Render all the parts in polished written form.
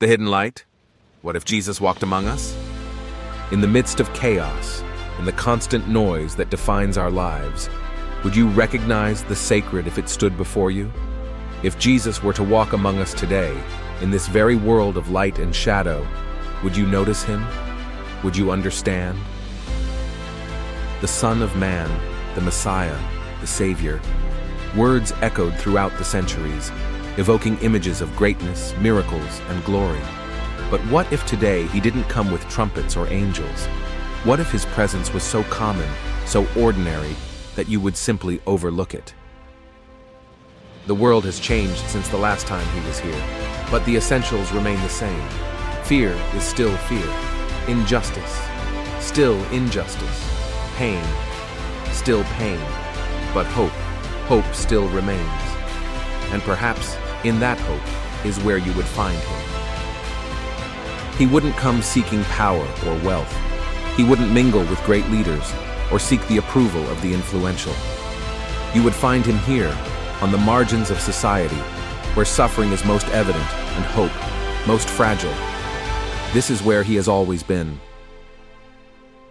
The hidden light? What if Jesus walked among us? In the midst of chaos, in the constant noise that defines our lives, would you recognize the sacred if it stood before you? If Jesus were to walk among us today, in this very world of light and shadow, would you notice him? Would you understand? The Son of Man, the Messiah, the Savior. Words echoed throughout the centuries, evoking images of greatness, miracles, and glory. But what if today he didn't come with trumpets or angels? What if his presence was so common, so ordinary, that you would simply overlook it? The world has changed since the last time he was here, but the essentials remain the same. Fear is still fear. Injustice, still injustice. Pain, still pain. But hope still remains. And perhaps in that hope is where you would find him. He wouldn't come seeking power or wealth. He wouldn't mingle with great leaders or seek the approval of the influential. You would find him here, on the margins of society, where suffering is most evident and hope most fragile. This is where he has always been.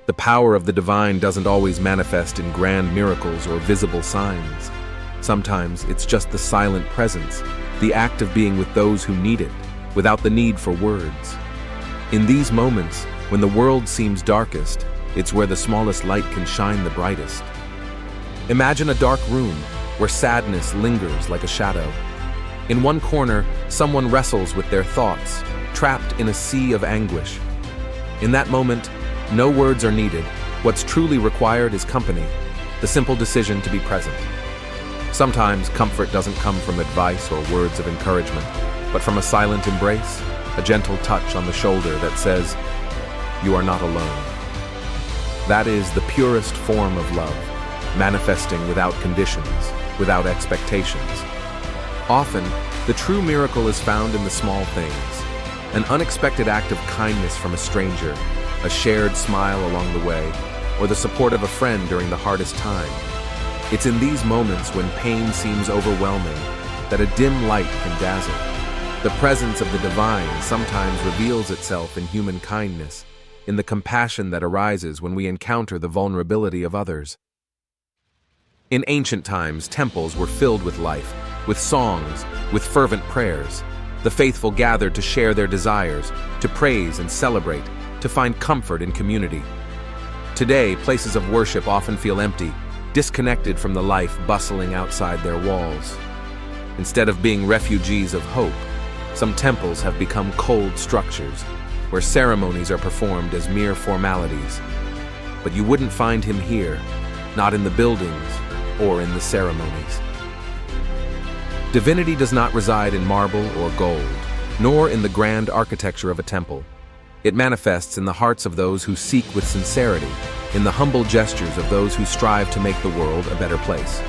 The power of the divine doesn't always manifest in grand miracles or visible signs. Sometimes it's just the silent presence, the act of being with those who need it, without the need for words. In these moments, when the world seems darkest, it's where the smallest light can shine the brightest. Imagine a dark room where sadness lingers like a shadow. In one corner, someone wrestles with their thoughts, trapped in a sea of anguish. In that moment, no words are needed. What's truly required is company, the simple decision to be present. Sometimes comfort doesn't come from advice or words of encouragement, but from a silent embrace, a gentle touch on the shoulder that says, "You are not alone." That is the purest form of love, manifesting without conditions, without expectations. Often, the true miracle is found in the small things. An unexpected act of kindness from a stranger, a shared smile along the way, or the support of a friend during the hardest time. It's in these moments when pain seems overwhelming that a dim light can dazzle. The presence of the divine sometimes reveals itself in human kindness, in the compassion that arises when we encounter the vulnerability of others. In ancient times, temples were filled with life, with songs, with fervent prayers. The faithful gathered to share their desires, to praise and celebrate, to find comfort in community. Today, places of worship often feel empty, disconnected from the life bustling outside their walls. Instead of being refugees of hope, some temples have become cold structures, where ceremonies are performed as mere formalities. But you wouldn't find him here, not in the buildings or in the ceremonies. Divinity does not reside in marble or gold, nor in the grand architecture of a temple. It manifests in the hearts of those who seek with sincerity, in the humble gestures of those who strive to make the world a better place.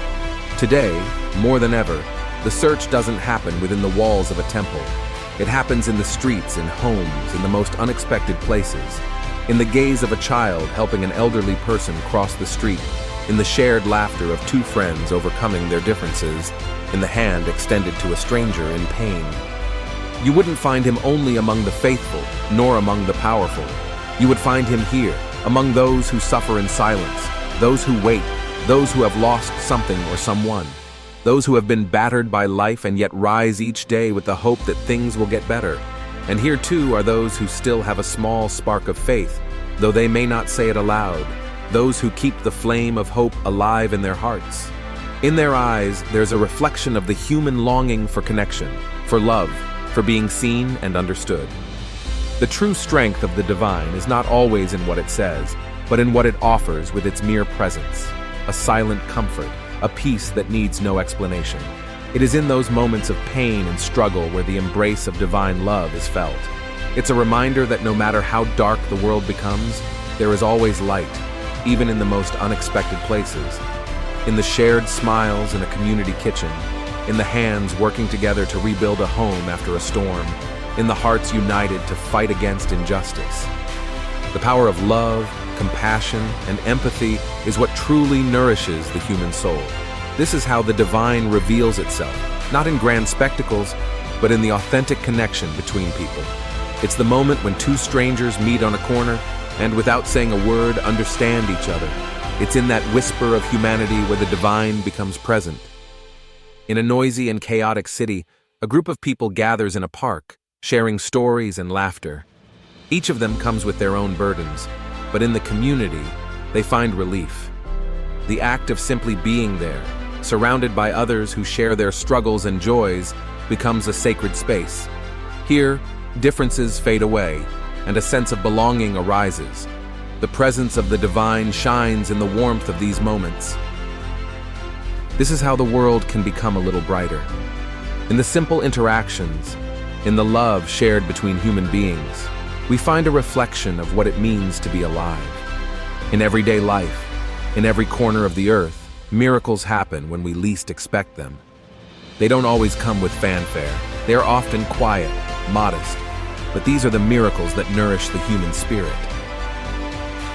Today, more than ever, the search doesn't happen within the walls of a temple. It happens in the streets, in homes, in the most unexpected places. In the gaze of a child helping an elderly person cross the street, in the shared laughter of two friends overcoming their differences, in the hand extended to a stranger in pain. You wouldn't find him only among the faithful, nor among the powerful. You would find him here, among those who suffer in silence, those who wait, those who have lost something or someone, those who have been battered by life and yet rise each day with the hope that things will get better. And here too are those who still have a small spark of faith, though they may not say it aloud, those who keep the flame of hope alive in their hearts. In their eyes, there's a reflection of the human longing for connection, for love, for being seen and understood. The true strength of the divine is not always in what it says, but in what it offers with its mere presence, a silent comfort, a peace that needs no explanation. It is in those moments of pain and struggle where the embrace of divine love is felt. It's a reminder that no matter how dark the world becomes, there is always light, even in the most unexpected places. In the shared smiles in a community kitchen, in the hands working together to rebuild a home after a storm, in the hearts united to fight against injustice. The power of love, compassion, and empathy is what truly nourishes the human soul. This is how the divine reveals itself, not in grand spectacles, but in the authentic connection between people. It's the moment when two strangers meet on a corner and, without saying a word, understand each other. It's in that whisper of humanity where the divine becomes present. In a noisy and chaotic city, a group of people gathers in a park, sharing stories and laughter. Each of them comes with their own burdens, but in the community, they find relief. The act of simply being there, surrounded by others who share their struggles and joys, becomes a sacred space. Here, differences fade away, and a sense of belonging arises. The presence of the divine shines in the warmth of these moments. This is how the world can become a little brighter. In the simple interactions, in the love shared between human beings, we find a reflection of what it means to be alive. In everyday life, in every corner of the earth, miracles happen when we least expect them. They don't always come with fanfare. They are often quiet, modest, but these are the miracles that nourish the human spirit.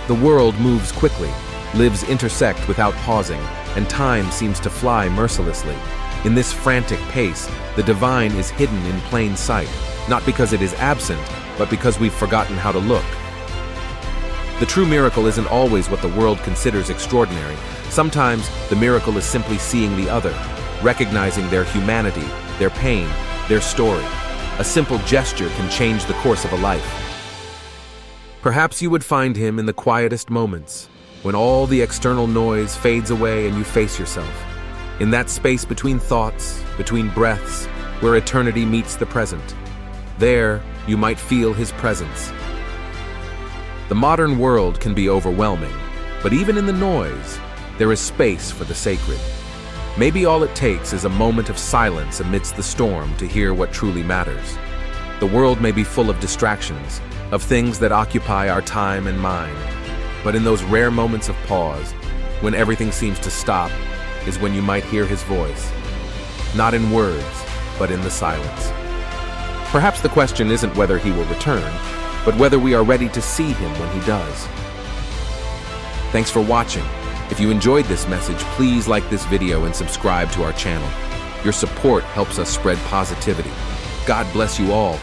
The world moves quickly, lives intersect without pausing, and time seems to fly mercilessly. In this frantic pace, the divine is hidden in plain sight, not because it is absent, but because we've forgotten how to look. The true miracle isn't always what the world considers extraordinary. Sometimes the miracle is simply seeing the other, recognizing their humanity, their pain, their story. A simple gesture can change the course of a life. Perhaps you would find him in the quietest moments, when all the external noise fades away and you face yourself. In that space between thoughts, between breaths, where eternity meets the present. There, you might feel his presence. The modern world can be overwhelming, but even in the noise, there is space for the sacred. Maybe all it takes is a moment of silence amidst the storm to hear what truly matters. The world may be full of distractions, of things that occupy our time and mind. But in those rare moments of pause, when everything seems to stop, is when you might hear his voice. Not in words, but in the silence. Perhaps the question isn't whether he will return, but whether we are ready to see him when he does. Thanks for watching. If you enjoyed this message, please like this video and subscribe to our channel. Your support helps us spread positivity. God bless you all.